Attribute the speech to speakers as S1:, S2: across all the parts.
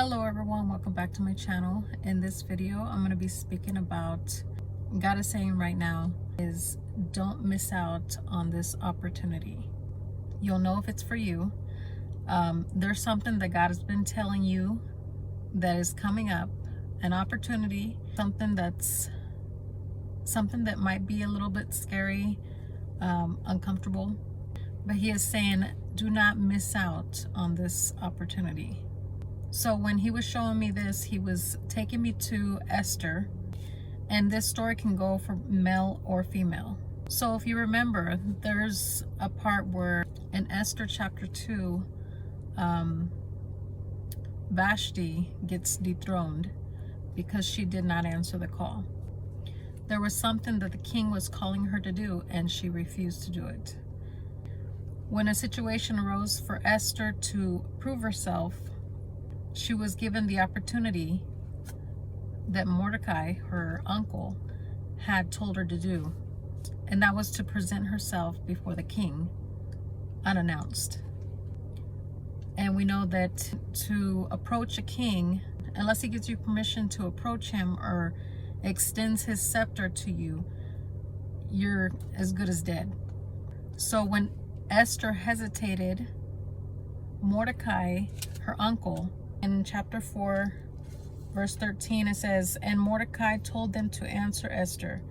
S1: Hello everyone, welcome back to my channel. In this video, I'm going to be speaking about, God is saying right now, is don't miss out on this opportunity. You'll know if it's for you. There's something that God has been telling you that is coming up, an opportunity, something that might be a little bit scary, uncomfortable, but He is saying, do not miss out on this opportunity. So when He was showing me this, He was taking me to Esther, and this story can go for male or female. So if you remember, there's a part where in Esther chapter 2, Vashti gets dethroned because she did not answer the call. There was something that the king was calling her to do, and she refused to do it. When a situation arose for Esther to prove herself, she was given the opportunity that Mordecai, her uncle, had told her to do, and that was to present herself before the king unannounced. And we know that to approach a king, unless he gives you permission to approach him or extends his scepter to you, you're as good as dead. So when Esther hesitated, Mordecai, her uncle, in chapter 4, verse 13, it says, "And Mordecai told them to answer Esther,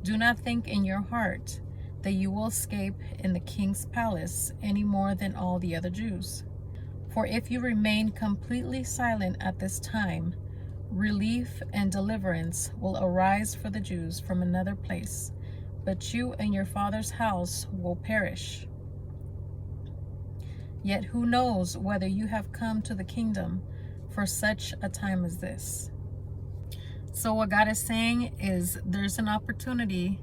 S1: 'Do not think in your heart that you will escape in the king's palace any more than all the other Jews. For if you remain completely silent at this time, relief and deliverance will arise for the Jews from another place, but you and your father's house will perish. Yet who knows whether you have come to the kingdom for such a time as this?'" So what God is saying is there's an opportunity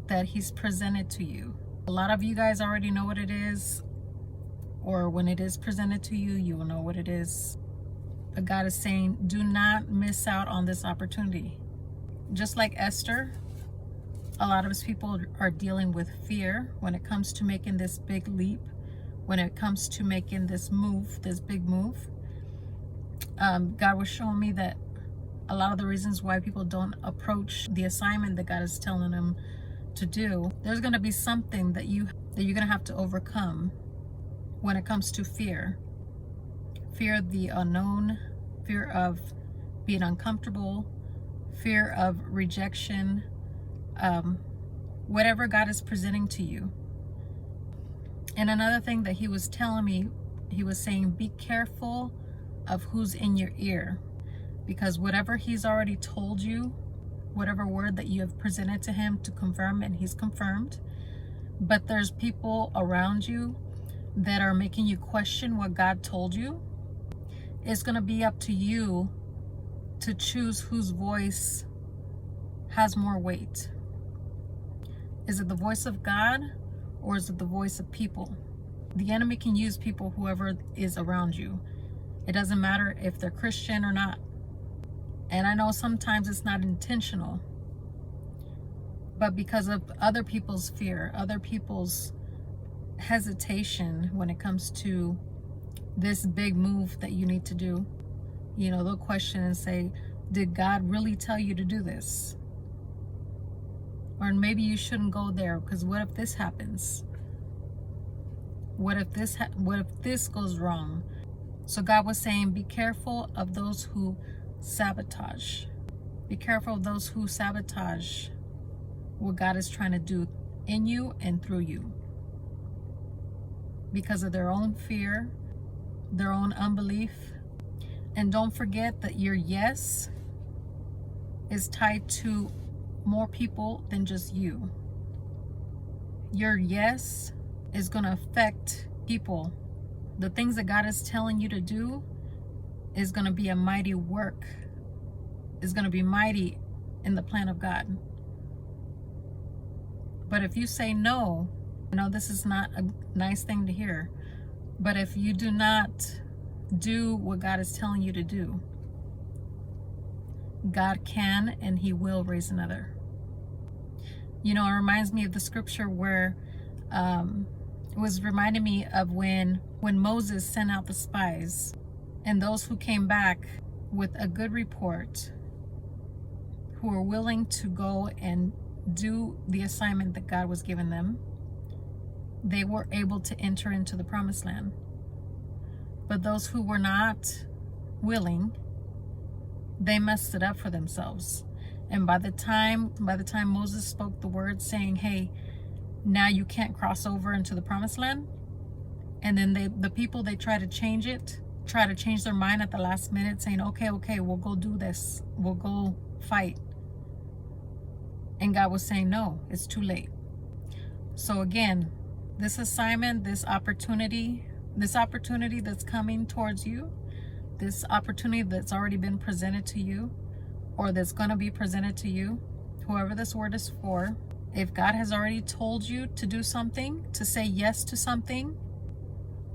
S1: that He's presented to you. A lot of you guys already know what it is, or when it is presented to you, you will know what it is. But God is saying, do not miss out on this opportunity. Just like Esther, a lot of us people are dealing with fear when it comes to making this big leap, when it comes to making this move, this big move. God was showing me that a lot of the reasons why people don't approach the assignment that God is telling them to do, there's going to be something that you're going to have to overcome when it comes to fear. Fear of the unknown, fear of being uncomfortable, fear of rejection, whatever God is presenting to you. And another thing that He was telling me, He was saying, be careful of who's in your ear, because whatever He's already told you, whatever word that you have presented to Him to confirm, and He's confirmed, but there's people around you that are making you question what God told you. It's going to be up to you to choose whose voice has more weight. Is it the voice of God, or is it the voice of people? The enemy can use people, whoever is around you. It doesn't matter if they're Christian or not. And I know sometimes it's not intentional, but because of other people's fear, other people's hesitation when it comes to this big move that you need to do, they'll question and say, did God really tell you to do this? Or maybe you shouldn't go there, because what if this happens? What if this goes wrong? So God was saying, be careful of those who sabotage. Be careful of those who sabotage what God is trying to do in you and through you, because of their own fear, their own unbelief. And don't forget that your yes is tied to more people than just you. Your yes is going to affect people. The things that God is telling you to do is going to be a mighty work, is going to be mighty in the plan of God. But if you say no, this is not a nice thing to hear, but if you do not do what God is telling you to do, God can and He will raise another. It reminds me of the scripture where it was reminding me of when Moses sent out the spies And those who came back with a good report, who were willing to go and do the assignment that God was giving them, they were able to enter into the promised land. But those who were not willing, they messed it up for themselves. And by the time Moses spoke the word saying, hey, now you can't cross over into the promised land, and then the people, they try to change their mind at the last minute, saying, okay, we'll go do this, we'll go fight. And God was saying, no, it's too late. So again, this assignment, this opportunity that's coming towards you, this opportunity that's already been presented to you, or that's going to be presented to you, whoever this word is for, if God has already told you to do something, to say yes to something,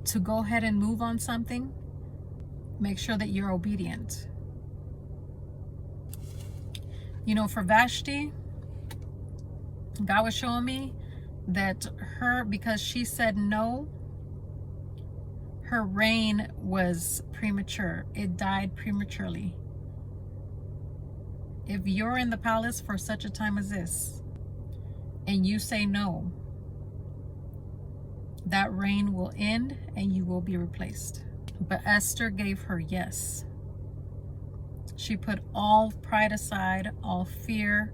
S1: to go ahead and move on something, make sure that you're obedient. You know, for Vashti, God was showing me that because she said no, her reign was premature. It died prematurely. If you're in the palace for such a time as this, and you say no, that reign will end and you will be replaced. But Esther gave her yes. She put all pride aside, all fear,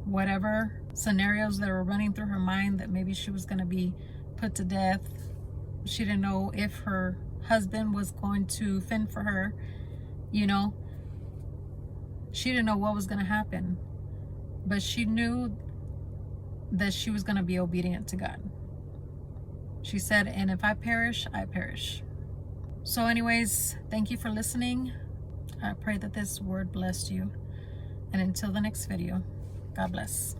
S1: whatever scenarios that were running through her mind that maybe she was going to be put to death. She didn't know if her husband was going to fend for her, you know. She didn't know what was going to happen. But she knew that she was going to be obedient to God. She said, and if I perish, I perish. So anyways, thank you for listening. I pray that this word blessed you. And until the next video, God bless.